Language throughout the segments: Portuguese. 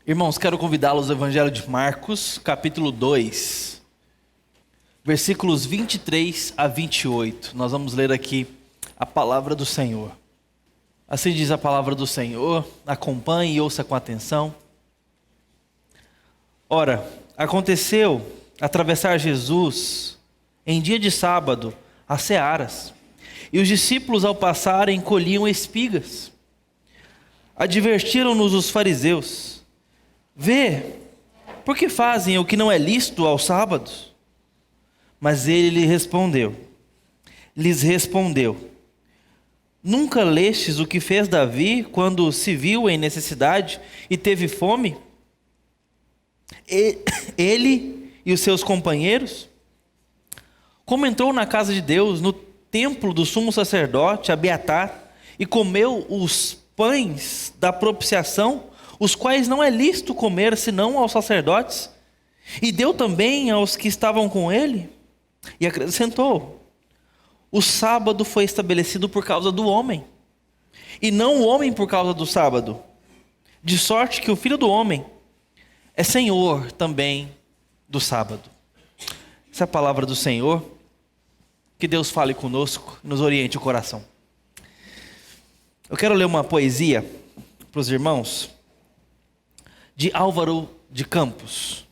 Irmãos, quero convidá-los ao Evangelho de Marcos, capítulo 2, versículos 23 a 28. Nós vamos ler aqui a palavra do Senhor. Assim diz a palavra do Senhor, acompanhe e ouça com atenção. Ora, aconteceu atravessar Jesus, em dia de sábado, as searas, e os discípulos ao passarem colhiam espigas. Advertiram-nos os fariseus: vê, por que fazem o que não é lícito aos sábados? Mas ele lhes respondeu: nunca lestes o que fez Davi quando se viu em necessidade e teve fome? Ele e os seus companheiros? Como entrou na casa de Deus, no templo do sumo sacerdote Abiatar, e comeu os pães da propiciação, os quais não é lícito comer senão aos sacerdotes, e deu também aos que estavam com ele? E acrescentou: o sábado foi estabelecido por causa do homem, e não o homem por causa do sábado, de sorte que o Filho do Homem é Senhor também do sábado. Essa é a palavra do Senhor. Que Deus fale conosco, nos oriente o coração. Eu quero ler uma poesia para os irmãos, de Álvaro de Campos,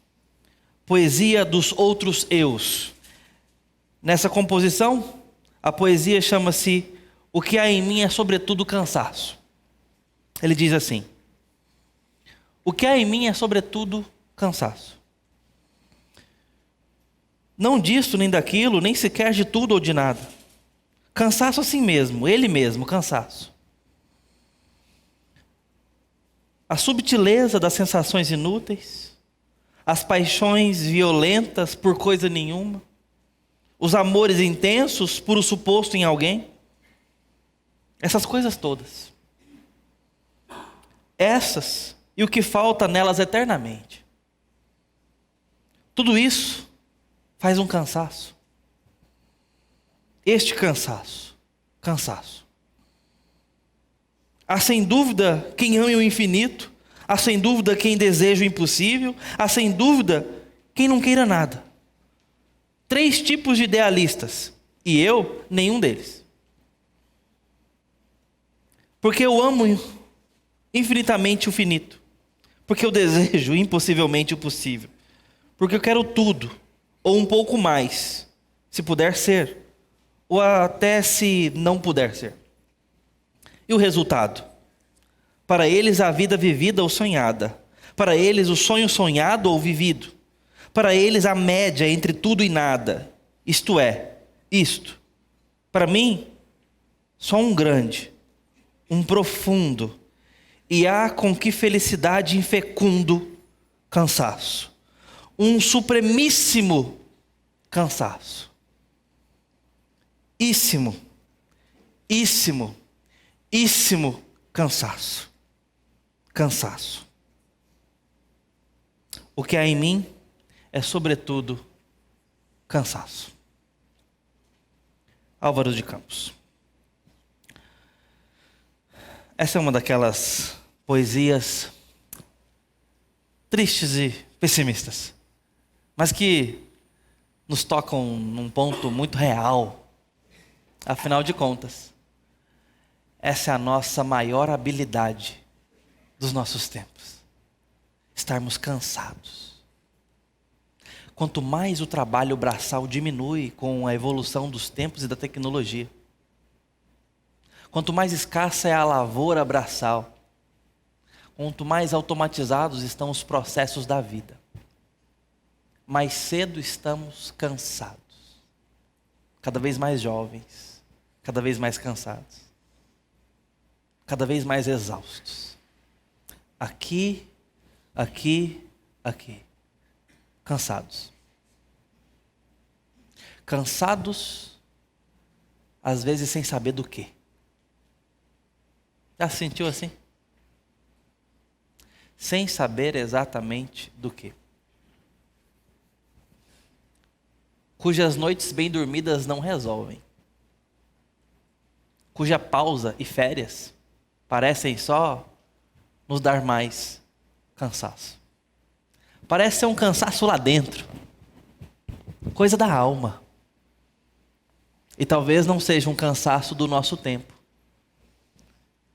Poesia dos Outros Eus. Nessa composição, a poesia chama-se O que há em mim é sobretudo cansaço. Ele diz assim: o que há em mim é sobretudo cansaço. Não disto nem daquilo, nem sequer de tudo ou de nada. Cansaço assim mesmo, ele mesmo, cansaço. A subtileza das sensações inúteis, as paixões violentas por coisa nenhuma, os amores intensos por o suposto em alguém, essas coisas todas. Essas e o que falta nelas eternamente. Tudo isso faz um cansaço. Este cansaço. Há sem dúvida quem ame o infinito, há sem dúvida quem deseja o impossível, há sem dúvida quem não queira nada. 3 tipos de idealistas, e eu, nenhum deles. Porque eu amo infinitamente o finito, porque eu desejo impossivelmente o possível, porque eu quero tudo, ou um pouco mais, se puder ser, ou até se não puder ser. E o resultado? Para eles a vida vivida ou sonhada. Para eles o sonho sonhado ou vivido. Para eles a média entre tudo e nada. Isto é, isto. Para mim, só um grande, um profundo, e há com que felicidade infecundo cansaço. Um supremíssimo cansaço. Íssimo cansaço. O que há em mim é sobretudo cansaço. Álvaro de Campos. Essa é uma daquelas poesias tristes e pessimistas, mas que nos tocam num ponto muito real. Afinal de contas, essa é a nossa maior habilidade dos nossos tempos. Estarmos cansados. Quanto mais o trabalho braçal diminui com a evolução dos tempos e da tecnologia, quanto mais escassa é a lavoura braçal, quanto mais automatizados estão os processos da vida, mais cedo estamos cansados. Cada vez mais jovens, cada vez mais cansados, cada vez mais exaustos. Aqui. Cansados. Cansados, às vezes sem saber do quê. Já se sentiu assim? Sem saber exatamente do quê. Cujas noites bem dormidas não resolvem. Cuja pausa e férias parecem só nos dar mais cansaço. Parece ser um cansaço lá dentro, coisa da alma. E talvez não seja um cansaço do nosso tempo,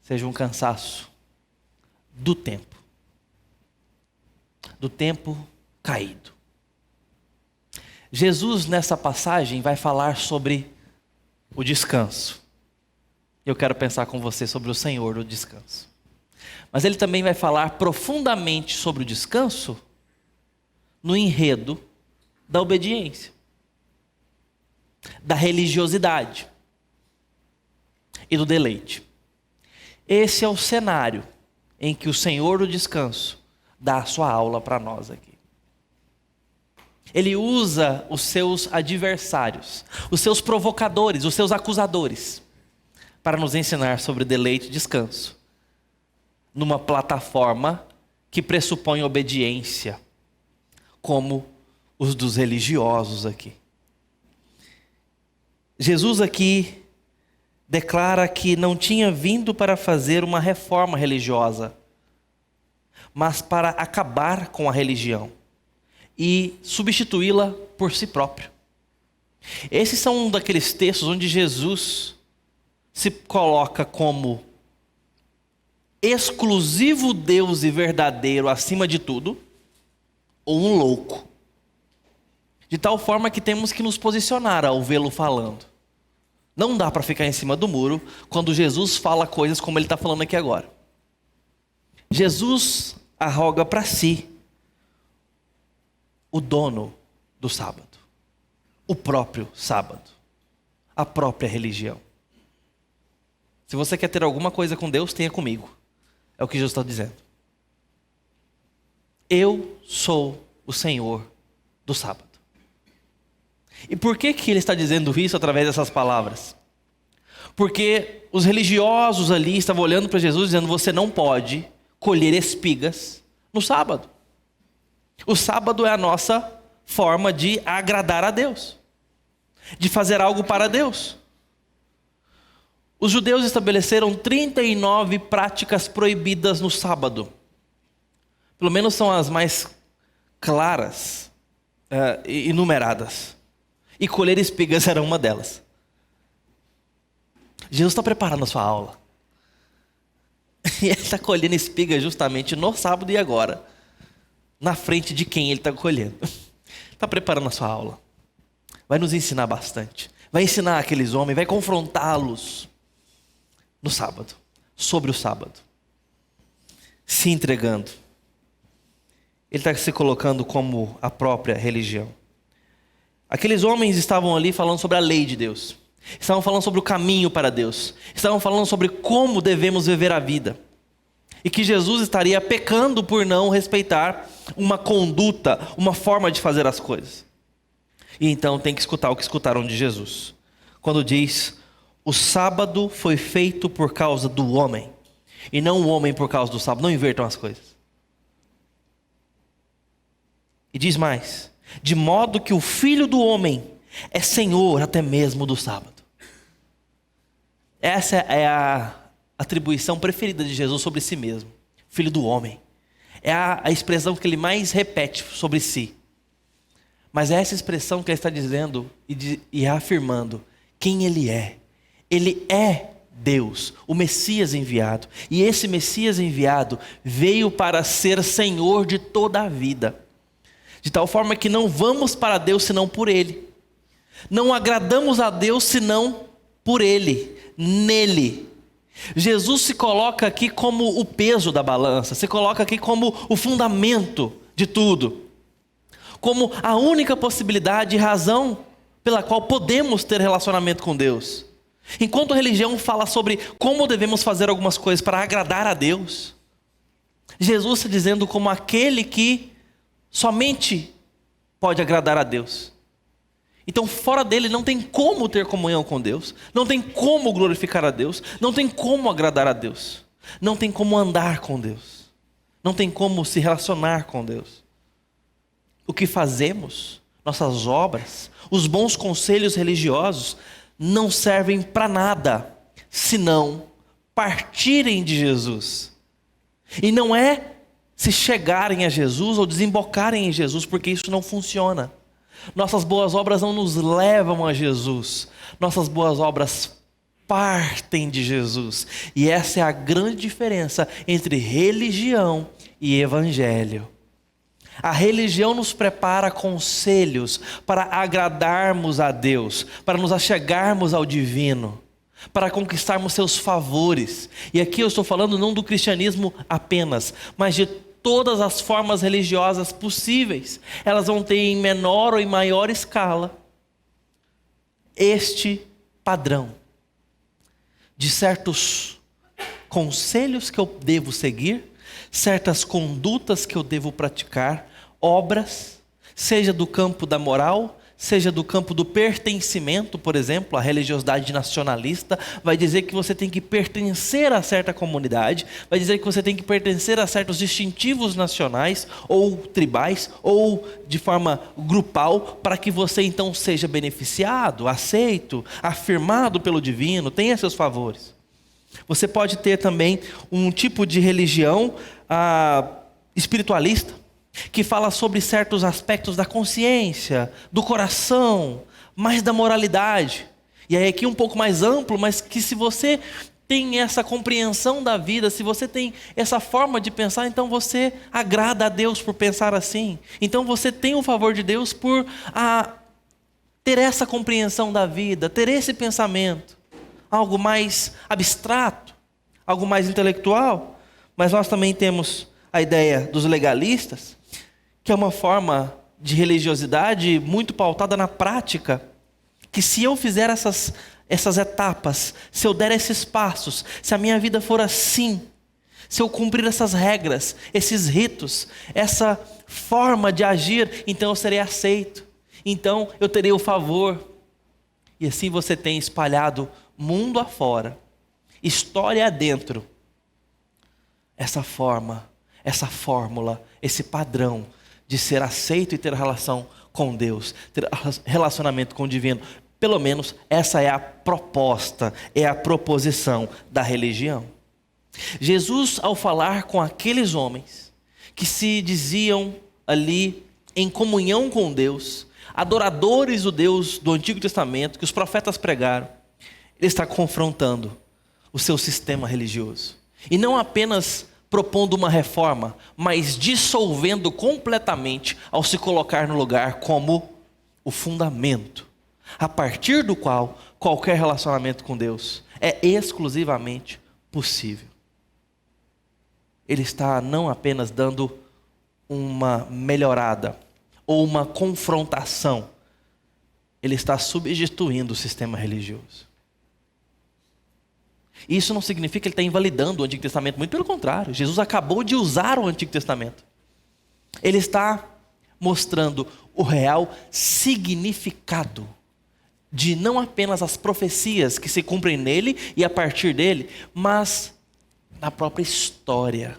seja um cansaço do tempo caído. Jesus, nessa passagem, vai falar sobre o descanso. Eu quero pensar com você sobre o Senhor do descanso. Mas ele também vai falar profundamente sobre o descanso no enredo da obediência, da religiosidade e do deleite. Esse é o cenário em que o Senhor do descanso dá a sua aula para nós aqui. Ele usa os seus adversários, os seus provocadores, os seus acusadores, para nos ensinar sobre deleite e descanso, numa plataforma que pressupõe obediência, como os dos religiosos aqui. Jesus aqui declara que não tinha vindo para fazer uma reforma religiosa, mas para acabar com a religião e substituí-la por si próprio. Esses são um daqueles textos onde Jesus se coloca como exclusivo Deus e verdadeiro acima de tudo, ou um louco. De tal forma que temos que nos posicionar ao vê-lo falando. Não dá para ficar em cima do muro quando Jesus fala coisas como ele está falando aqui agora. Jesus arroga para si o dono do sábado, o próprio sábado, a própria religião. Se você quer ter alguma coisa com Deus, tenha comigo. É o que Jesus está dizendo. Eu sou o Senhor do sábado. E por que ele está dizendo isso através dessas palavras? Porque os religiosos ali estavam olhando para Jesus dizendo: você não pode colher espigas no sábado. O sábado é a nossa forma de agradar a Deus, de fazer algo para Deus. Os judeus estabeleceram 39 práticas proibidas no sábado. Pelo menos são as mais claras e enumeradas. E colher espigas era uma delas. Jesus está preparando a sua aula. E ele está colhendo espigas justamente no sábado e agora. Na frente de quem ele está colhendo. Está preparando a sua aula. Vai nos ensinar bastante. Vai ensinar aqueles homens, vai confrontá-los no sábado, sobre o sábado, se entregando. Ele está se colocando como a própria religião. Aqueles homens estavam ali falando sobre a lei de Deus, estavam falando sobre o caminho para Deus, estavam falando sobre como devemos viver a vida, e que Jesus estaria pecando por não respeitar uma conduta, uma forma de fazer as coisas. E então tem que escutar o que escutaram de Jesus, quando diz: o sábado foi feito por causa do homem, e não o homem por causa do sábado. Não invertam as coisas. E diz mais: de modo que o Filho do Homem é Senhor até mesmo do sábado. Essa é a atribuição preferida de Jesus sobre si mesmo. Filho do Homem. É a expressão que ele mais repete sobre si. Mas é essa expressão que ele está dizendo e afirmando quem ele é. Ele é Deus, o Messias enviado. E esse Messias enviado veio para ser Senhor de toda a vida. De tal forma que não vamos para Deus senão por Ele. Não agradamos a Deus senão por Ele, nele. Jesus se coloca aqui como o peso da balança, se coloca aqui como o fundamento de tudo. Como a única possibilidade e razão pela qual podemos ter relacionamento com Deus. Enquanto a religião fala sobre como devemos fazer algumas coisas para agradar a Deus, Jesus está dizendo como aquele que somente pode agradar a Deus. Então fora dele não tem como ter comunhão com Deus, não tem como glorificar a Deus, não tem como agradar a Deus, não tem como andar com Deus, não tem como se relacionar com Deus. O que fazemos, nossas obras, os bons conselhos religiosos não servem para nada, senão partirem de Jesus. E não é se chegarem a Jesus ou desembocarem em Jesus, porque isso não funciona. Nossas boas obras não nos levam a Jesus. Nossas boas obras partem de Jesus. E essa é a grande diferença entre religião e evangelho. A religião nos prepara conselhos para agradarmos a Deus, para nos achegarmos ao divino, para conquistarmos seus favores. E aqui eu estou falando não do cristianismo apenas, mas de todas as formas religiosas possíveis. Elas vão ter em menor ou em maior escala este padrão de certos conselhos que eu devo seguir, certas condutas que eu devo praticar, obras, seja do campo da moral, seja do campo do pertencimento. Por exemplo, a religiosidade nacionalista vai dizer que você tem que pertencer a certa comunidade, vai dizer que você tem que pertencer a certos distintivos nacionais ou tribais ou de forma grupal, para que você então seja beneficiado, aceito, afirmado pelo divino, tenha seus favores. Você pode ter também um tipo de religião espiritualista, que fala sobre certos aspectos da consciência, do coração, mais da moralidade. E aí aqui um pouco mais amplo, mas que se você tem essa compreensão da vida, se você tem essa forma de pensar, então você agrada a Deus por pensar assim. Então você tem o favor de Deus por ter essa compreensão da vida, ter esse pensamento. Algo mais abstrato, algo mais intelectual. Mas nós também temos a ideia dos legalistas, que é uma forma de religiosidade muito pautada na prática, que se eu fizer essas etapas, se eu der esses passos, se a minha vida for assim, se eu cumprir essas regras, esses ritos, essa forma de agir, então eu serei aceito, então eu terei o favor. E assim você tem espalhado mundo afora, história adentro, essa forma, essa fórmula, esse padrão de ser aceito e ter relação com Deus, ter relacionamento com o divino. Pelo menos essa é a proposta, é a proposição da religião. Jesus, ao falar com aqueles homens que se diziam ali em comunhão com Deus, adoradores do Deus do Antigo Testamento, que os profetas pregaram, ele está confrontando o seu sistema religioso. E não apenas propondo uma reforma, mas dissolvendo completamente ao se colocar no lugar como o fundamento, a partir do qual qualquer relacionamento com Deus é exclusivamente possível. Ele está não apenas dando uma melhorada ou uma confrontação, ele está substituindo o sistema religioso. Isso não significa que ele está invalidando o Antigo Testamento, muito pelo contrário. Jesus acabou de usar o Antigo Testamento. Ele está mostrando o real significado de não apenas as profecias que se cumprem nele e a partir dele, mas na própria história.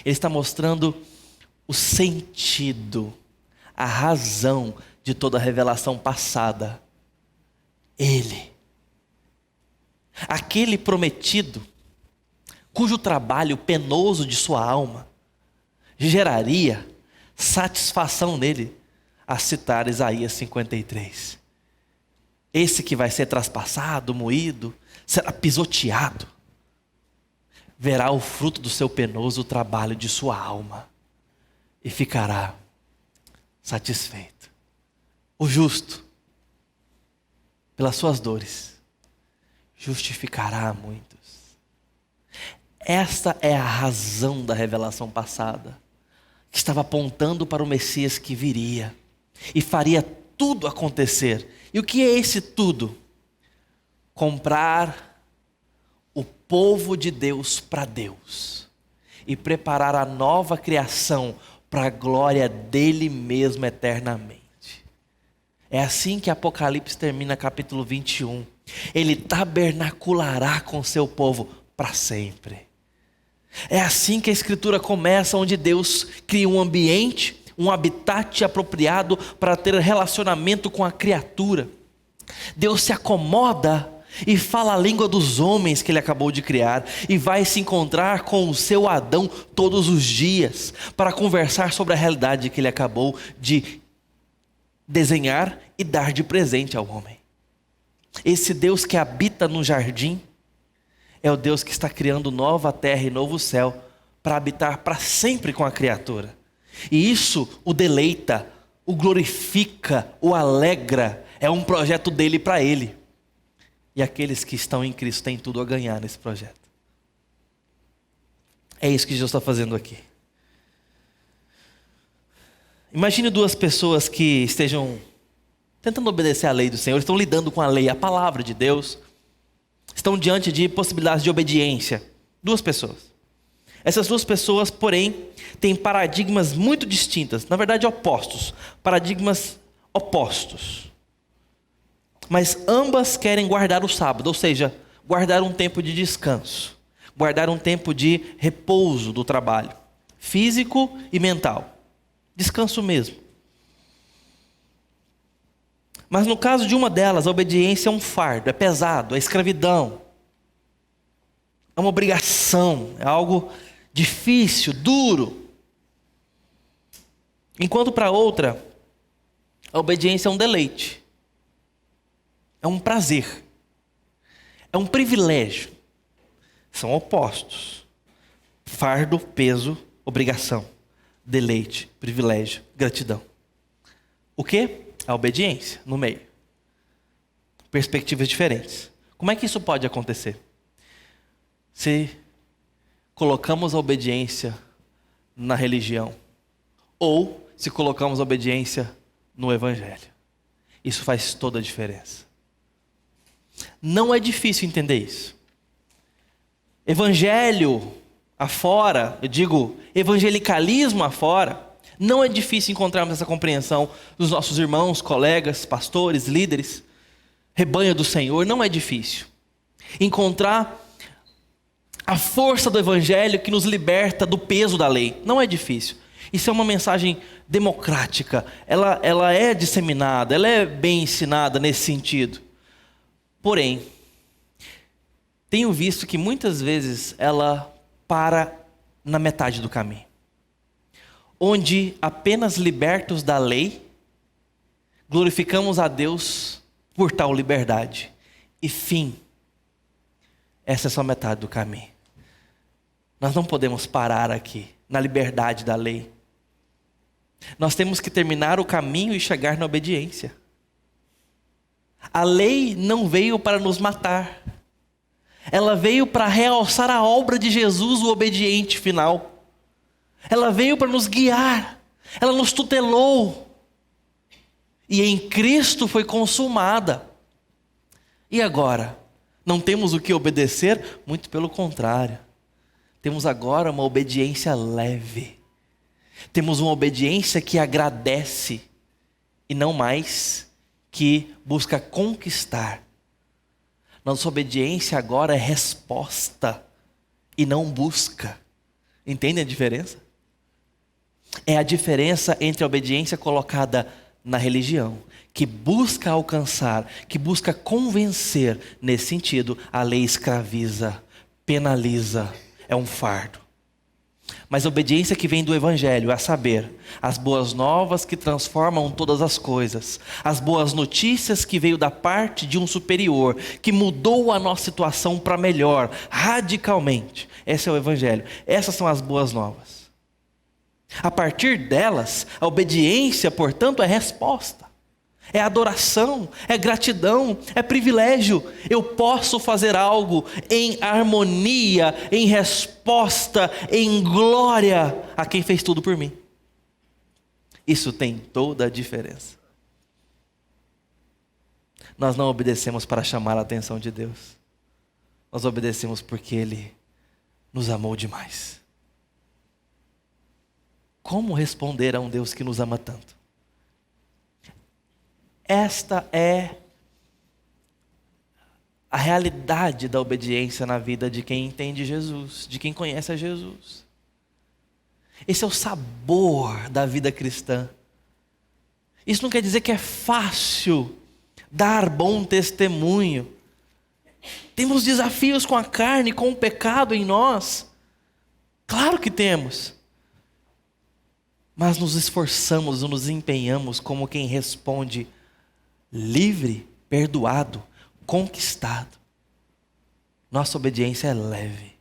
Ele está mostrando o sentido, a razão de toda a revelação passada. Ele, aquele prometido, cujo trabalho penoso de sua alma geraria satisfação nele, a citar Isaías 53. Esse que vai ser traspassado, moído, será pisoteado, verá o fruto do seu penoso trabalho de sua alma e ficará satisfeito. O justo, pelas suas dores, justificará a muitos. Esta é a razão da revelação passada, que estava apontando para o Messias que viria e faria tudo acontecer. E o que é esse tudo? Comprar o povo de Deus para Deus e preparar a nova criação para a glória dele mesmo eternamente. É assim que Apocalipse termina, capítulo 21. Ele tabernaculará com seu povo para sempre. É assim que a Escritura começa, onde Deus cria um ambiente, um habitat apropriado para ter relacionamento com a criatura. Deus se acomoda e fala a língua dos homens que ele acabou de criar, e vai se encontrar com o seu Adão todos os dias, para conversar sobre a realidade que ele acabou de desenhar e dar de presente ao homem. Esse Deus que habita no jardim, é o Deus que está criando nova terra e novo céu, para habitar para sempre com a criatura. E isso o deleita, o glorifica, o alegra, é um projeto dele para ele. E aqueles que estão em Cristo têm tudo a ganhar nesse projeto. É isso que Jesus está fazendo aqui. Imagine duas pessoas que estejam tentando obedecer à lei do Senhor, estão lidando com a lei, a palavra de Deus, estão diante de possibilidades de obediência. Duas pessoas. Essas duas pessoas, porém, têm paradigmas muito distintas, na verdade opostos, paradigmas opostos. Mas ambas querem guardar o sábado, ou seja, guardar um tempo de descanso, guardar um tempo de repouso do trabalho, físico e mental, descanso mesmo. Mas no caso de uma delas, a obediência é um fardo, é pesado, é escravidão, é uma obrigação, é algo difícil, duro. Enquanto para outra, a obediência é um deleite, é um prazer, é um privilégio. São opostos: fardo, peso, obrigação, deleite, privilégio, gratidão. O quê? A obediência no meio. Perspectivas diferentes. Como é que isso pode acontecer? Se colocamos a obediência na religião, ou se colocamos a obediência no Evangelho. Isso faz toda a diferença. Não é difícil entender isso. Evangelho afora, eu digo evangelicalismo afora, não é difícil encontrarmos essa compreensão dos nossos irmãos, colegas, pastores, líderes, rebanho do Senhor. Não é difícil encontrar a força do Evangelho que nos liberta do peso da lei. Não é difícil. Isso é uma mensagem democrática. Ela é disseminada, ela é bem ensinada nesse sentido. Porém, tenho visto que muitas vezes ela para na metade do caminho. Onde apenas libertos da lei, glorificamos a Deus por tal liberdade. E fim, essa é só metade do caminho. Nós não podemos parar aqui, na liberdade da lei. Nós temos que terminar o caminho e chegar na obediência. A lei não veio para nos matar. Ela veio para realçar a obra de Jesus, o obediente final. Ela veio para nos guiar. Ela nos tutelou. E em Cristo foi consumada. E agora? Não temos o que obedecer? Muito pelo contrário. Temos agora uma obediência leve. Temos uma obediência que agradece e não mais que busca conquistar. Nossa obediência agora é resposta e não busca. Entendem a diferença? É a diferença entre a obediência colocada na religião, que busca alcançar, que busca convencer. Nesse sentido, a lei escraviza, penaliza, é um fardo. Mas a obediência que vem do Evangelho, a saber, as boas novas que transformam todas as coisas, as boas notícias que veio da parte de um superior, que mudou a nossa situação para melhor, radicalmente. Esse é o Evangelho, essas são as boas novas. A partir delas, a obediência, portanto, é resposta, é adoração, é gratidão, é privilégio. Eu posso fazer algo em harmonia, em resposta, em glória a quem fez tudo por mim. Isso tem toda a diferença. Nós não obedecemos para chamar a atenção de Deus. Nós obedecemos porque Ele nos amou demais. Como responder a um Deus que nos ama tanto? Esta é a realidade da obediência na vida de quem entende Jesus, de quem conhece a Jesus. Esse é o sabor da vida cristã. Isso não quer dizer que é fácil dar bom testemunho. Temos desafios com a carne, com o pecado em nós. Claro que temos. Mas nos esforçamos, nos empenhamos como quem responde: livre, perdoado, conquistado. Nossa obediência é leve.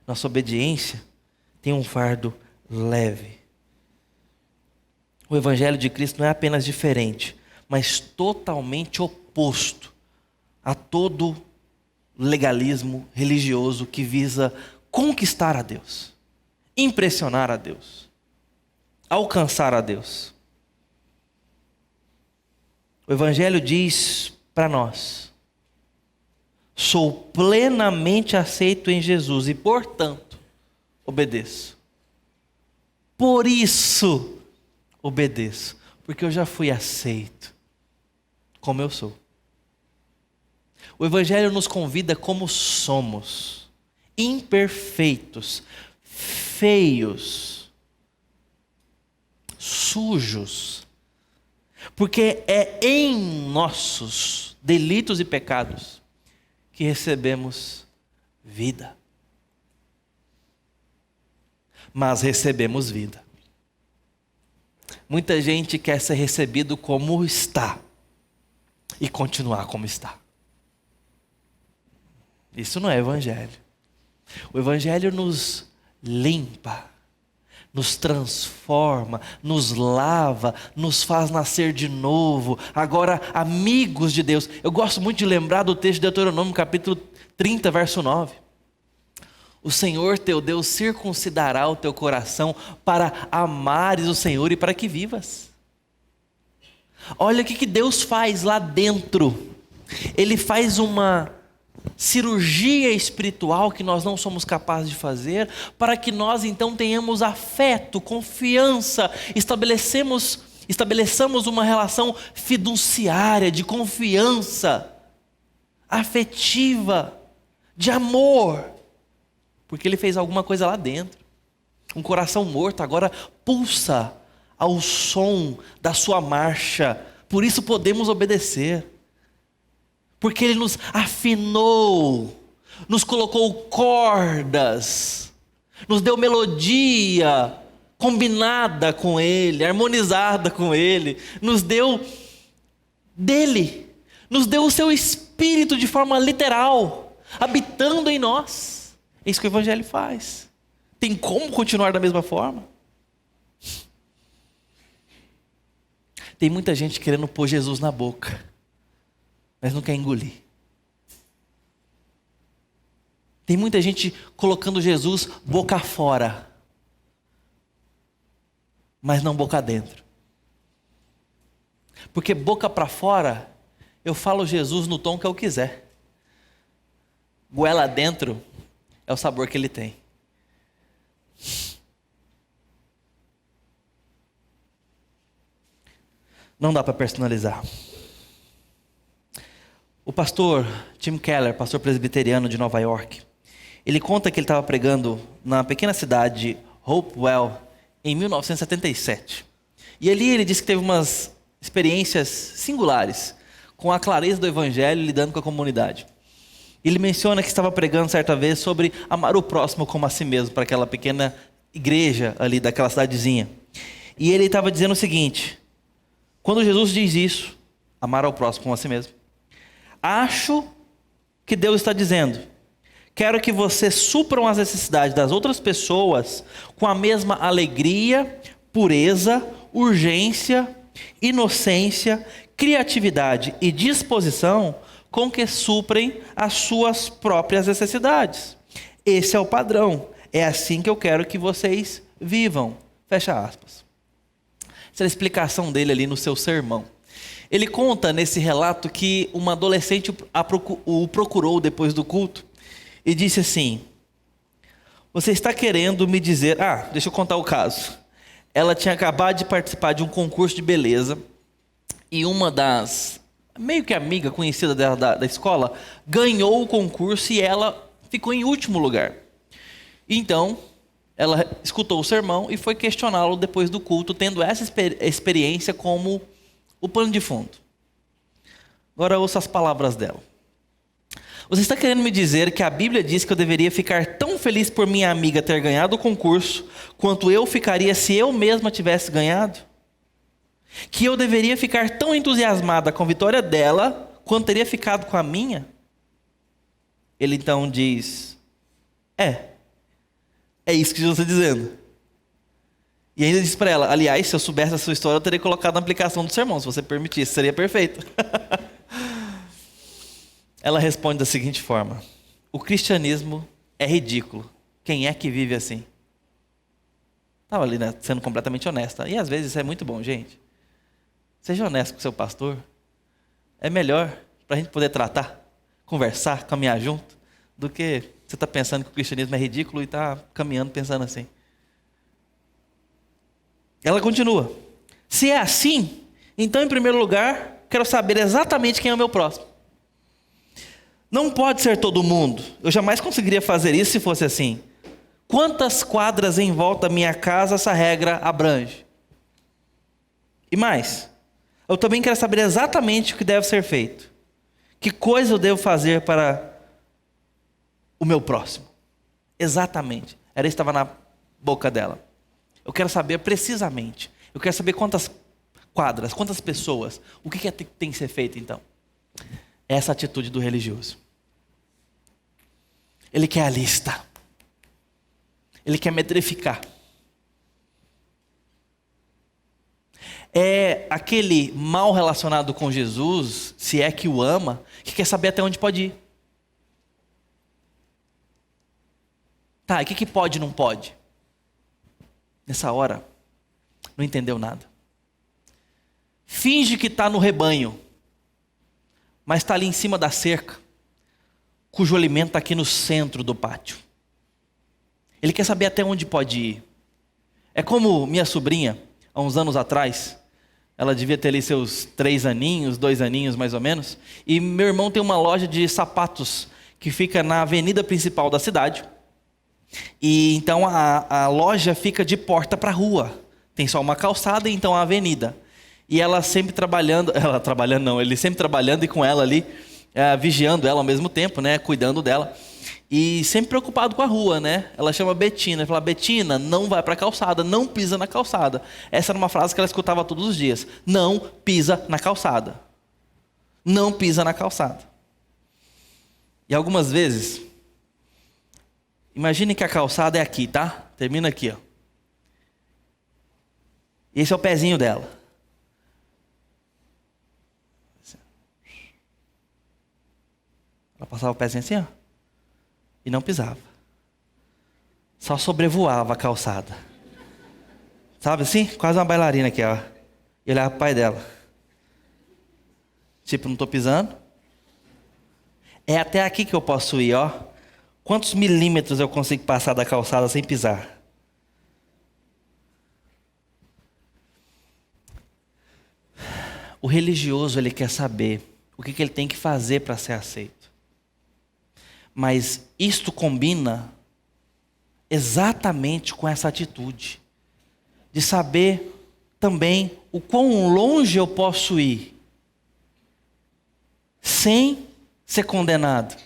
Nossa obediência tem um fardo leve. O Evangelho de Cristo não é apenas diferente, mas totalmente oposto a todo legalismo religioso que visa conquistar a Deus, impressionar a Deus, alcançar a Deus. O Evangelho diz para nós: sou plenamente aceito em Jesus e, portanto, obedeço. Por isso, obedeço, porque eu já fui aceito como eu sou. O Evangelho nos convida como somos, imperfeitos, feios, sujos, porque é em nossos delitos e pecados que recebemos vida. Mas recebemos vida. Muita gente quer ser recebido como está e continuar como está. Isso não é Evangelho. O Evangelho nos limpa, nos transforma, nos lava, nos faz nascer de novo. Agora, amigos de Deus. Eu gosto muito de lembrar do texto de Deuteronômio, capítulo 30, verso 9. O Senhor teu Deus circuncidará o teu coração para amares o Senhor e para que vivas. Olha o que Deus faz lá dentro. Ele faz uma cirurgia espiritual que nós não somos capazes de fazer, para que nós então tenhamos afeto, confiança, estabeleçamos uma relação fiduciária, de confiança, afetiva, de amor, porque Ele fez alguma coisa lá dentro. Um coração morto agora pulsa ao som da sua marcha, por isso podemos obedecer. Porque Ele nos afinou, nos colocou cordas, nos deu melodia combinada com Ele, harmonizada com Ele, nos deu dele, nos deu o seu Espírito de forma literal, habitando em nós. É isso que o Evangelho faz. Tem como continuar da mesma forma? Tem muita gente querendo pôr Jesus na boca, mas não quer engolir. Tem muita gente colocando Jesus boca fora, mas não boca dentro. Porque boca para fora, eu falo Jesus no tom que eu quiser. Goela dentro é o sabor que Ele tem. Não dá para personalizar. O pastor Tim Keller, pastor presbiteriano de Nova York, ele conta que ele estava pregando na pequena cidade de Hopewell em 1977. E ali ele disse que teve umas experiências singulares com a clareza do Evangelho, lidando com a comunidade. Ele menciona que estava pregando certa vez sobre amar o próximo como a si mesmo, para aquela pequena igreja ali daquela cidadezinha. E ele estava dizendo o seguinte: quando Jesus diz isso, amar ao próximo como a si mesmo, acho que Deus está dizendo: quero que vocês supram as necessidades das outras pessoas com a mesma alegria, pureza, urgência, inocência, criatividade e disposição com que suprem as suas próprias necessidades. Esse é o padrão. É assim que eu quero que vocês vivam. Fecha aspas. Essa é a explicação dele ali no seu sermão. Ele conta nesse relato que uma adolescente o procurou depois do culto e disse assim: você está querendo me dizer... deixa eu contar o caso. Ela tinha acabado de participar de um concurso de beleza e uma das, meio que amiga conhecida dela da escola, ganhou o concurso e ela ficou em último lugar. Então, ela escutou o sermão e foi questioná-lo depois do culto, tendo essa experiência como o pano de fundo. Agora ouça as palavras dela. Você está querendo me dizer que a Bíblia diz que eu deveria ficar tão feliz por minha amiga ter ganhado o concurso, quanto eu ficaria se eu mesma tivesse ganhado? Que eu deveria ficar tão entusiasmada com a vitória dela, quanto teria ficado com a minha? Ele então diz, é isso que Jesus está dizendo. E ainda diz para ela, aliás, se eu soubesse a sua história, eu teria colocado na aplicação do sermão, se você permitisse, seria perfeito. Ela responde da seguinte forma: o cristianismo é ridículo. Quem é que vive assim? Estava ali, né, sendo completamente honesta. E às vezes isso é muito bom, gente. Seja honesto com o seu pastor. É melhor para a gente poder tratar, conversar, caminhar junto, do que você está pensando que o cristianismo é ridículo e está caminhando pensando assim. Ela continua: se é assim, então em primeiro lugar, quero saber exatamente quem é o meu próximo. Não pode ser todo mundo. Eu jamais conseguiria fazer isso se fosse assim. Quantas quadras em volta da minha casa essa regra abrange? E mais, eu também quero saber exatamente o que deve ser feito. Que coisa eu devo fazer para o meu próximo? Exatamente. Era isso que estava na boca dela. Eu quero saber precisamente. Eu quero saber quantas quadras, quantas pessoas. O que tem que ser feito então? Essa atitude do religioso. Ele quer a lista. Ele quer metrificar. É aquele mal relacionado com Jesus, se é que o ama, que quer saber até onde pode ir. Tá, e o que pode e não pode? Nessa hora, não entendeu nada. Finge que está no rebanho, mas está ali em cima da cerca, cujo alimento está aqui no centro do pátio. Ele quer saber até onde pode ir. É como minha sobrinha, há uns anos atrás, ela devia ter ali seus 3 aninhos, 2 aninhos mais ou menos, e meu irmão tem uma loja de sapatos que fica na avenida principal da cidade, e então a loja fica de porta para a rua, tem só uma calçada e então a avenida. E ela sempre trabalhando, ele sempre trabalhando e com ela ali, vigiando ela ao mesmo tempo, né, cuidando dela. E sempre preocupado com a rua, né? Ela chama Betina, fala: Betina, não vai para a calçada, não pisa na calçada. Essa era uma frase que ela escutava todos os dias: não pisa na calçada. Não pisa na calçada. E algumas vezes, imagine que a calçada é aqui, tá? Termina aqui, ó. Esse é o pezinho dela. Ela passava o pezinho assim, ó, e não pisava. Só sobrevoava a calçada. Sabe assim? Quase uma bailarina aqui, ó. E olhava pro pai dela. Tipo, não estou pisando. É até aqui que eu posso ir, ó. Quantos milímetros eu consigo passar da calçada sem pisar? O religioso, ele quer saber o que ele tem que fazer para ser aceito. Mas isto combina exatamente com essa atitude de saber também o quão longe eu posso ir sem ser condenado.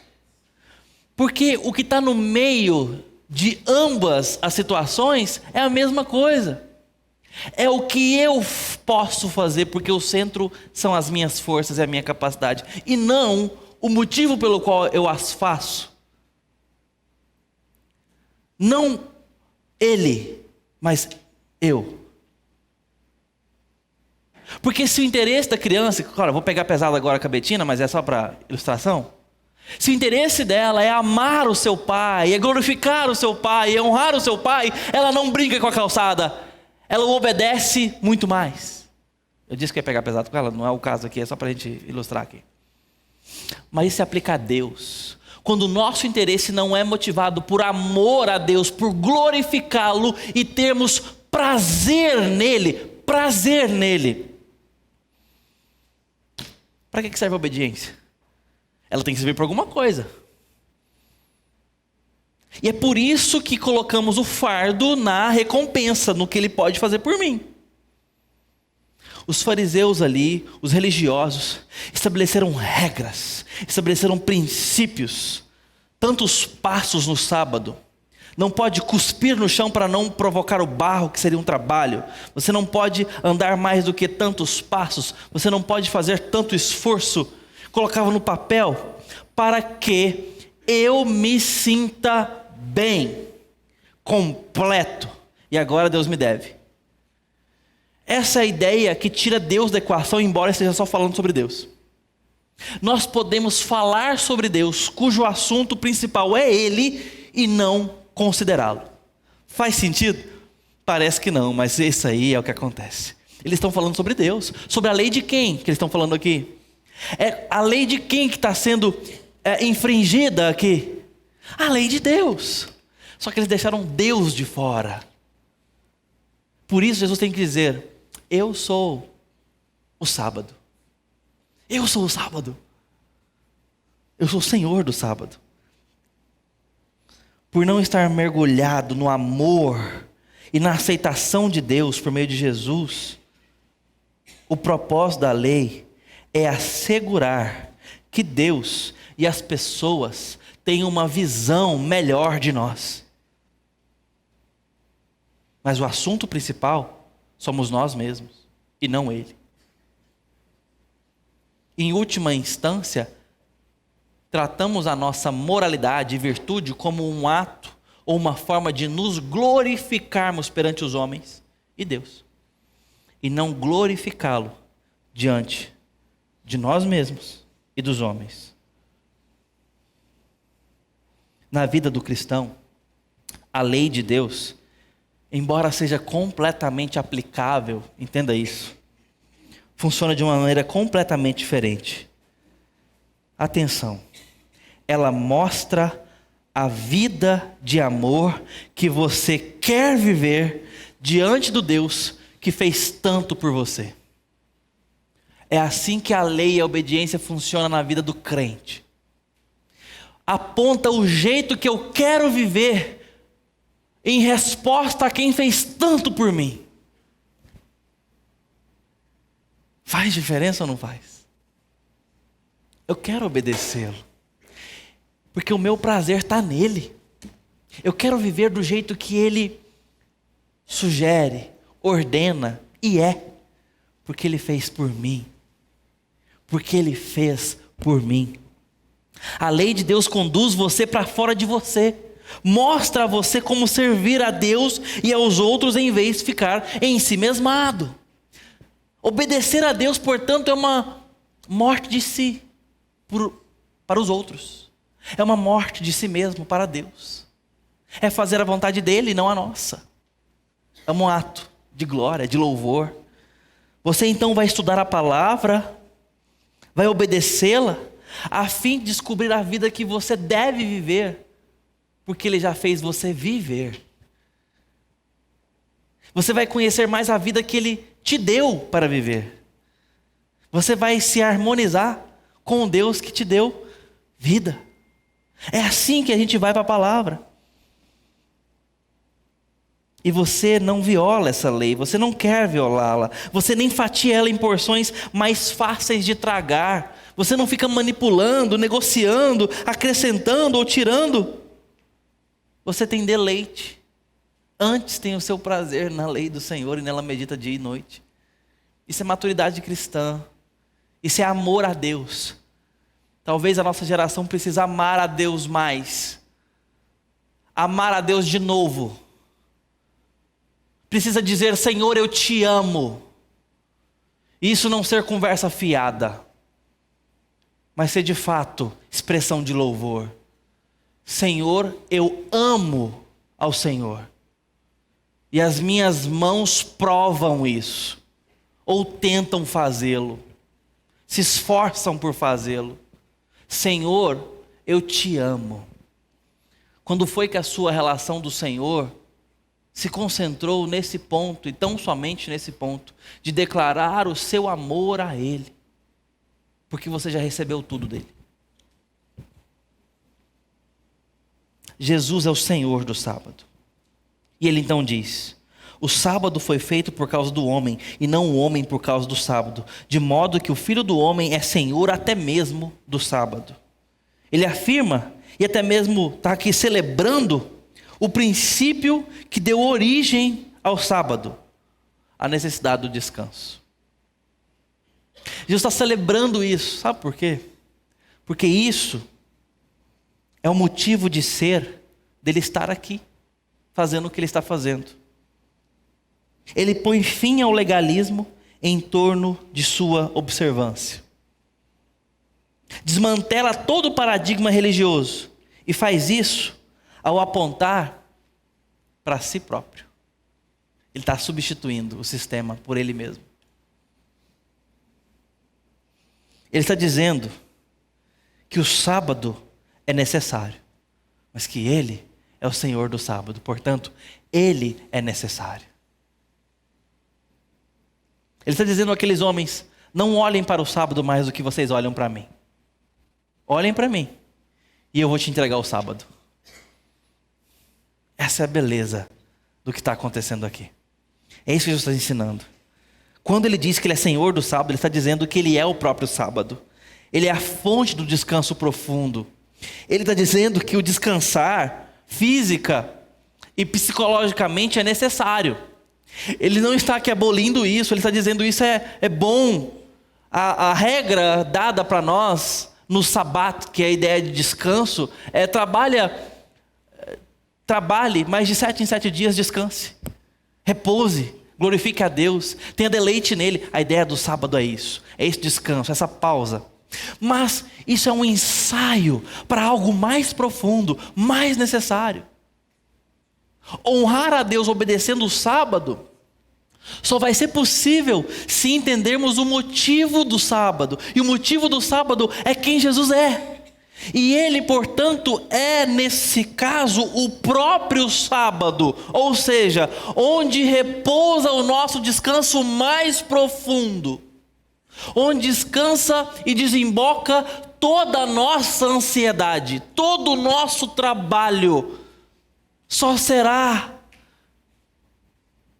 Porque o que está no meio de ambas as situações é a mesma coisa. É o que eu posso fazer, porque o centro são as minhas forças e a minha capacidade, e não o motivo pelo qual eu as faço. Não ele, mas eu. Porque se o interesse da criança, claro, vou pegar pesado agora com a Betina, mas é só para ilustração. Se o interesse dela é amar o seu pai, é glorificar o seu pai, é honrar o seu pai, ela não brinca com a calçada, ela obedece muito mais. Eu disse que ia pegar pesado com ela, não é o caso aqui, é só para a gente ilustrar aqui. Mas isso se aplica a Deus. Quando o nosso interesse não é motivado por amor a Deus, por glorificá-lo e termos prazer nele. Para que serve a obediência? Ela tem que servir para alguma coisa. E é por isso que colocamos o fardo na recompensa, no que ele pode fazer por mim. Os fariseus ali, os religiosos, estabeleceram regras, estabeleceram princípios, tantos passos no sábado. Não pode cuspir no chão para não provocar o barro, que seria um trabalho. Você não pode andar mais do que tantos passos. Você não pode fazer tanto esforço. Colocava no papel, para que eu me sinta bem, completo. E agora Deus me deve. Essa é a ideia que tira Deus da equação, embora esteja só falando sobre Deus. Nós podemos falar sobre Deus, cujo assunto principal é Ele, e não considerá-lo. Faz sentido? Parece que não, mas isso aí é o que acontece. Eles estão falando sobre Deus. Sobre a lei de quem que eles estão falando aqui? É a lei de quem que está sendo infringida aqui? A lei de Deus. Só que eles deixaram Deus de fora. Por isso Jesus tem que dizer: eu sou o sábado. Eu sou o sábado. Eu sou o Senhor do sábado. Por não estar mergulhado no amor e na aceitação de Deus por meio de Jesus, o propósito da lei é assegurar que Deus e as pessoas tenham uma visão melhor de nós. Mas o assunto principal somos nós mesmos e não Ele. Em última instância, tratamos a nossa moralidade e virtude como um ato ou uma forma de nos glorificarmos perante os homens e Deus, e não glorificá-lo diante de nós mesmos e dos homens. Na vida do cristão, a lei de Deus, embora seja completamente aplicável, entenda isso, funciona de uma maneira completamente diferente. Atenção, ela mostra a vida de amor que você quer viver diante do Deus que fez tanto por você. É assim que a lei e a obediência funcionam na vida do crente. Aponta o jeito que eu quero viver em resposta a quem fez tanto por mim. Faz diferença ou não faz? Eu quero obedecê-lo, porque o meu prazer está nele. Eu quero viver do jeito que Ele sugere, ordena e porque Ele fez por mim. Porque Ele fez por mim. A lei de Deus conduz você para fora de você. Mostra a você como servir a Deus e aos outros em vez de ficar em si mesmado. Obedecer a Deus, portanto, é uma morte de si para os outros. É uma morte de si mesmo para Deus. É fazer a vontade dele e não a nossa. É um ato de glória, de louvor. Você então vai estudar a palavra, vai obedecê-la, a fim de descobrir a vida que você deve viver, porque Ele já fez você viver. Você vai conhecer mais a vida que Ele te deu para viver. Você vai se harmonizar com o Deus que te deu vida. É assim que a gente vai para a palavra. E você não viola essa lei, você não quer violá-la, você nem fatia ela em porções mais fáceis de tragar, você não fica manipulando, negociando, acrescentando ou tirando. Você tem deleite. Antes tem o seu prazer na lei do Senhor e nela medita dia e noite. Isso é maturidade cristã. Isso é amor a Deus. Talvez a nossa geração precise amar a Deus mais. Amar a Deus de novo. Precisa dizer: Senhor, eu te amo. Isso não ser conversa fiada, mas ser de fato expressão de louvor. Senhor, eu amo ao Senhor. E as minhas mãos provam isso. Ou tentam fazê-lo. Se esforçam por fazê-lo. Senhor, eu te amo. Quando foi que a sua relação do Senhor se concentrou nesse ponto, e tão somente nesse ponto, de declarar o seu amor a Ele? Porque você já recebeu tudo dele. Jesus é o Senhor do sábado. E Ele então diz: O sábado foi feito por causa do homem, e não o homem por causa do sábado. De modo que o Filho do Homem é Senhor até mesmo do sábado. Ele afirma, e até mesmo está aqui celebrando, o princípio que deu origem ao sábado, a necessidade do descanso. Jesus está celebrando isso, sabe por quê? Porque isso é o motivo de ser dele estar aqui, fazendo o que ele está fazendo. Ele põe fim ao legalismo em torno de sua observância. Desmantela todo o paradigma religioso e faz isso ao apontar para si próprio. Ele está substituindo o sistema por ele mesmo. Ele está dizendo que o sábado é necessário, mas que ele é o Senhor do sábado, portanto, ele é necessário. Ele está dizendo àqueles homens: não olhem para o sábado mais do que vocês olham para mim. Olhem para mim e eu vou te entregar o sábado. Essa é a beleza do que está acontecendo aqui. É isso que Jesus está ensinando. Quando ele diz que ele é Senhor do sábado, ele está dizendo que ele é o próprio sábado. Ele é a fonte do descanso profundo. Ele está dizendo que o descansar física e psicologicamente é necessário. Ele não está aqui abolindo isso, ele está dizendo isso é bom. A regra dada para nós no sabat, que é a ideia de descanso, é trabalhe, mas de 7 em 7 dias descanse. Repouse, glorifique a Deus, tenha deleite nele. A ideia do sábado é isso, é esse descanso, essa pausa. Mas isso é um ensaio para algo mais profundo, mais necessário. Honrar a Deus obedecendo o sábado só vai ser possível se entendermos o motivo do sábado. E o motivo do sábado é quem Jesus é. E ele, portanto, é nesse caso o próprio sábado, ou seja, onde repousa o nosso descanso mais profundo, onde descansa e desemboca toda a nossa ansiedade, todo o nosso trabalho. Só será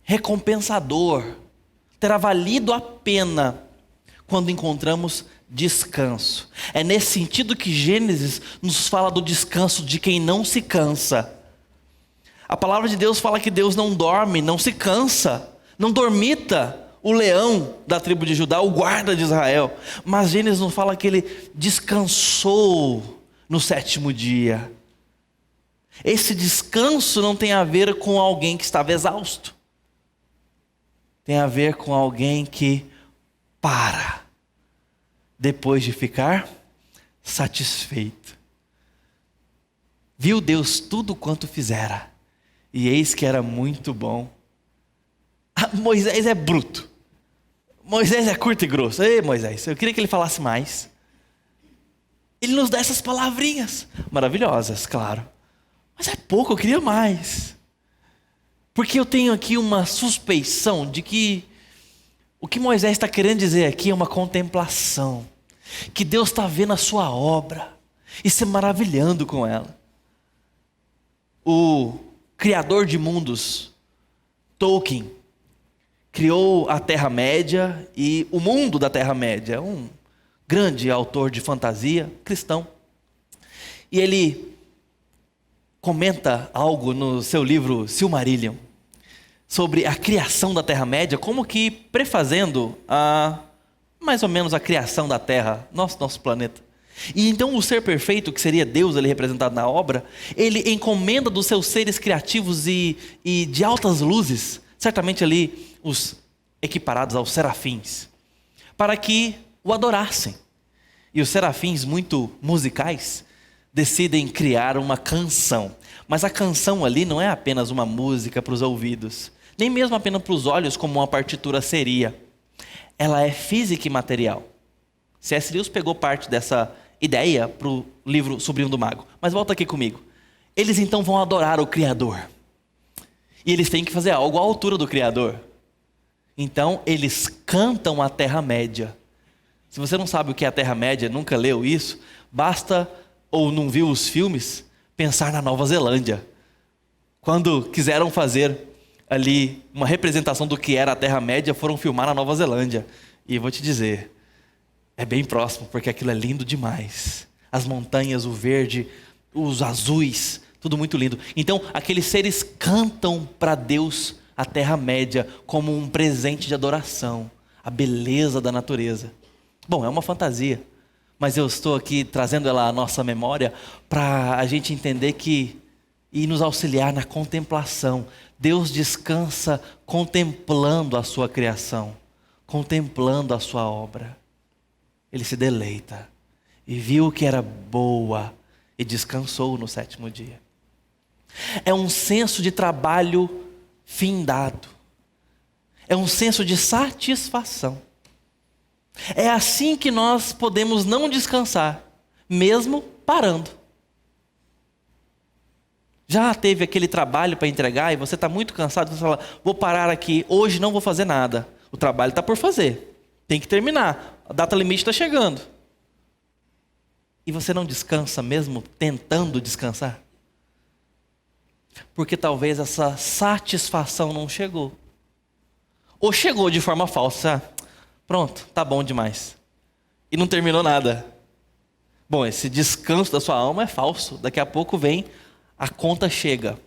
recompensador, terá valido a pena quando encontramos descanso. É nesse sentido que Gênesis nos fala do descanso de quem não se cansa. A palavra de Deus fala que Deus não dorme, não se cansa, não dormita o leão da tribo de Judá, o guarda de Israel. Mas Gênesis nos fala que ele descansou no 7º dia. Esse descanso não tem a ver com alguém que estava exausto. Tem a ver com alguém que para depois de ficar satisfeito. Viu Deus tudo quanto fizera, e eis que era muito bom. Moisés é bruto. Moisés é curto e grosso. Ei, Moisés, eu queria que ele falasse mais. Ele nos dá essas palavrinhas maravilhosas, claro. Mas é pouco, eu queria mais. Porque eu tenho aqui uma suspeição de que o que Moisés está querendo dizer aqui é uma contemplação. Que Deus está vendo a sua obra e se maravilhando com ela. O criador de mundos, Tolkien, criou a Terra-média e o mundo da Terra-média. Um grande autor de fantasia cristão. E ele comenta algo no seu livro Silmarillion sobre a criação da Terra-média, como que prefazendo mais ou menos a criação da Terra, nosso planeta. E então o ser perfeito, que seria Deus ali representado na obra, ele encomenda dos seus seres criativos e de altas luzes, certamente ali os equiparados aos serafins, para que o adorassem. E os serafins, muito musicais, decidem criar uma canção. Mas a canção ali não é apenas uma música para os ouvidos, nem mesmo apenas para os olhos, como uma partitura seria. Ela é física e material. C.S. Lewis pegou parte dessa ideia para o livro Sobrinho do Mago. Mas volta aqui comigo. Eles então vão adorar o Criador. E eles têm que fazer algo à altura do Criador. Então eles cantam a Terra-média. Se você não sabe o que é a Terra-média, nunca leu isso, basta, ou não viu os filmes, pensar na Nova Zelândia. Quando quiseram fazer ali uma representação do que era a Terra-média, foram filmar na Nova Zelândia. E vou te dizer, é bem próximo, porque aquilo é lindo demais. As montanhas, o verde, os azuis, tudo muito lindo. Então, aqueles seres cantam para Deus a Terra-média como um presente de adoração, a beleza da natureza. Bom, é uma fantasia, mas eu estou aqui trazendo ela à nossa memória para a gente entender que e nos auxiliar na contemplação. Deus descansa contemplando a sua criação, contemplando a sua obra. Ele se deleita e viu que era boa e descansou no 7º dia. É um senso de trabalho findado. É um senso de satisfação. É assim que nós podemos não descansar, mesmo parando. Já teve aquele trabalho para entregar e você está muito cansado, você fala, vou parar aqui, hoje não vou fazer nada. O trabalho está por fazer, tem que terminar, a data limite está chegando. E você não descansa mesmo tentando descansar? Porque talvez essa satisfação não chegou. Ou chegou de forma falsa, pronto, tá bom demais. E não terminou nada. Bom, esse descanso da sua alma é falso, daqui a pouco vem... A conta chega.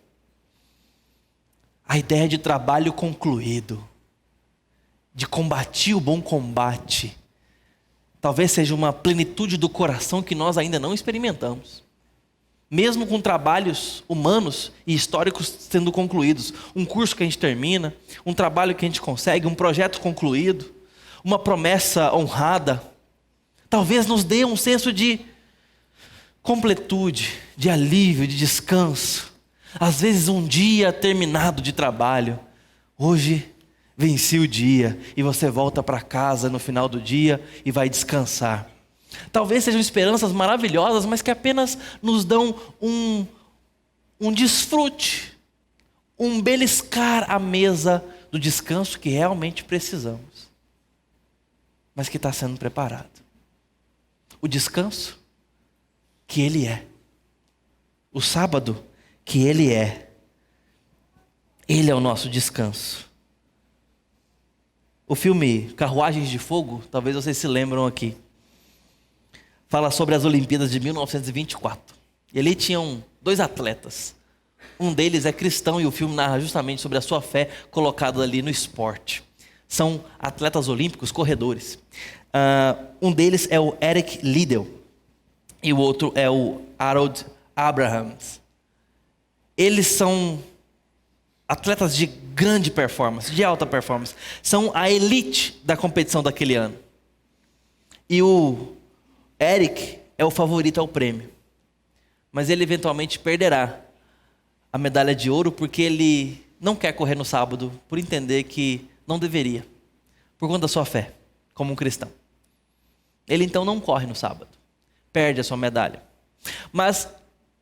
A ideia de trabalho concluído, de combater o bom combate, talvez seja uma plenitude do coração que nós ainda não experimentamos. Mesmo com trabalhos humanos e históricos sendo concluídos, um curso que a gente termina, um trabalho que a gente consegue, um projeto concluído, uma promessa honrada, talvez nos dê um senso de completude, de alívio, de descanso. Às vezes um dia terminado de trabalho. Hoje venci o dia e você volta para casa no final do dia e vai descansar. Talvez sejam esperanças maravilhosas, mas que apenas nos dão um desfrute, um beliscar à mesa do descanso que realmente precisamos, mas que está sendo preparado. O descanso que Ele é. O sábado que Ele é. Ele é o nosso descanso. O filme Carruagens de Fogo, talvez vocês se lembram aqui, fala sobre as Olimpíadas de 1924. E ali tinham 2 atletas. Um deles é cristão e o filme narra justamente sobre a sua fé colocada ali no esporte. São atletas olímpicos, corredores. Um deles é o Eric Liddell. E o outro é o Harold Abrahams. Eles são atletas de grande performance, de alta performance. São a elite da competição daquele ano. E o Eric é o favorito ao prêmio. Mas ele eventualmente perderá a medalha de ouro porque ele não quer correr no sábado por entender que não deveria, por conta da sua fé, como um cristão. Ele então não corre no sábado. Perde a sua medalha. Mas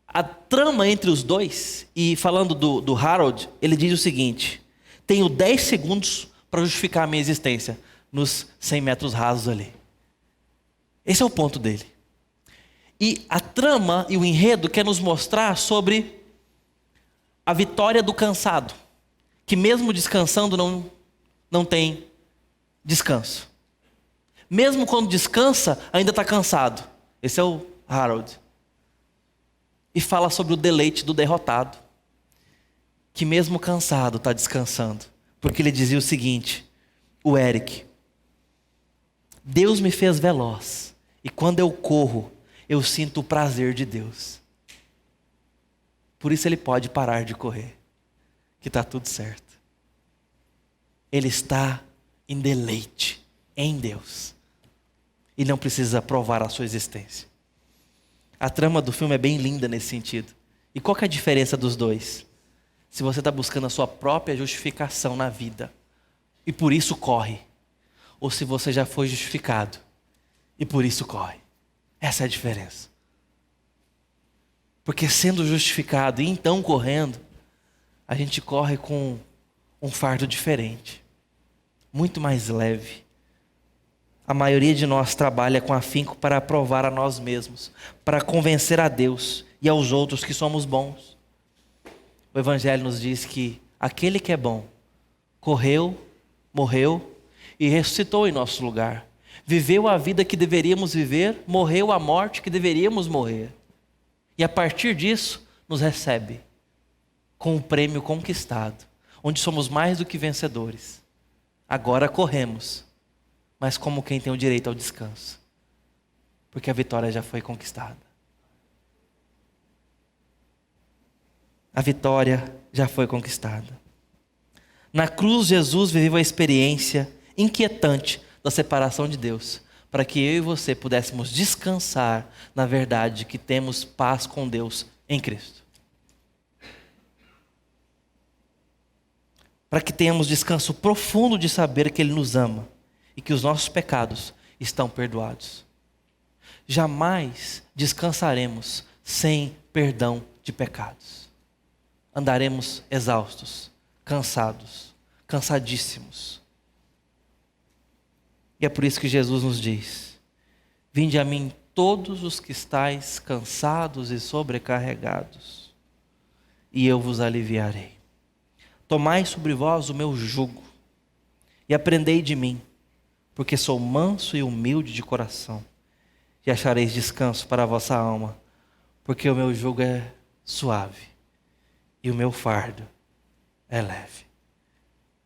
a trama entre os dois, e falando do Harold, ele diz o seguinte: tenho 10 segundos para justificar a minha existência nos 100 metros rasos ali. Esse é o ponto dele. E a trama e o enredo quer nos mostrar sobre a vitória do cansado, que mesmo descansando não tem descanso. Mesmo quando descansa, ainda está cansado. Esse é o Harold. E fala sobre o deleite do derrotado, que mesmo cansado está descansando. Porque ele dizia o seguinte, o Eric: Deus me fez veloz, e quando eu corro, eu sinto o prazer de Deus. Por isso ele pode parar de correr, que está tudo certo. Ele está em deleite em Deus. E não precisa provar a sua existência. A trama do filme é bem linda nesse sentido. E qual que é a diferença dos dois? Se você está buscando a sua própria justificação na vida, e por isso corre. Ou se você já foi justificado, e por isso corre. Essa é a diferença. Porque sendo justificado e então correndo, a gente corre com um fardo diferente. Muito mais leve. A maioria de nós trabalha com afinco para provar a nós mesmos, para convencer a Deus e aos outros que somos bons. O Evangelho nos diz que aquele que é bom, correu, morreu e ressuscitou em nosso lugar. Viveu a vida que deveríamos viver, morreu a morte que deveríamos morrer. E a partir disso, nos recebe com o prêmio conquistado, onde somos mais do que vencedores. Agora corremos, mas como quem tem o direito ao descanso, porque a vitória já foi conquistada. A vitória já foi conquistada. Na cruz, Jesus viveu a experiência inquietante da separação de Deus, para que eu e você pudéssemos descansar na verdade de que temos paz com Deus em Cristo. Para que tenhamos descanso profundo de saber que Ele nos ama e que os nossos pecados estão perdoados. Jamais descansaremos sem perdão de pecados. Andaremos exaustos, cansados, cansadíssimos. E é por isso que Jesus nos diz: vinde a mim todos os que estáis cansados e sobrecarregados, e eu vos aliviarei. Tomai sobre vós o meu jugo, e aprendei de mim, porque sou manso e humilde de coração, e achareis descanso para a vossa alma, porque o meu jugo é suave, e o meu fardo é leve.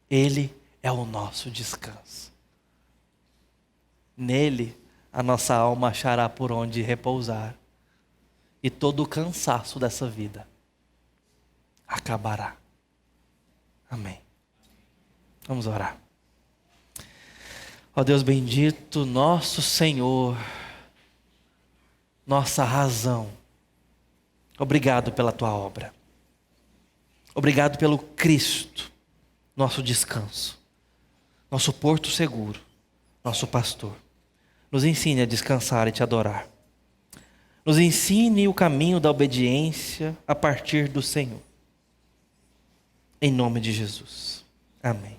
Ele é o nosso descanso. Nele, a nossa alma achará por onde repousar, e todo o cansaço dessa vida acabará. Amém. Vamos orar. Ó Deus bendito, nosso Senhor, nossa razão, obrigado pela tua obra. Obrigado pelo Cristo, nosso descanso, nosso porto seguro, nosso pastor. Nos ensine a descansar e te adorar. Nos ensine o caminho da obediência a partir do Senhor. Em nome de Jesus. Amém.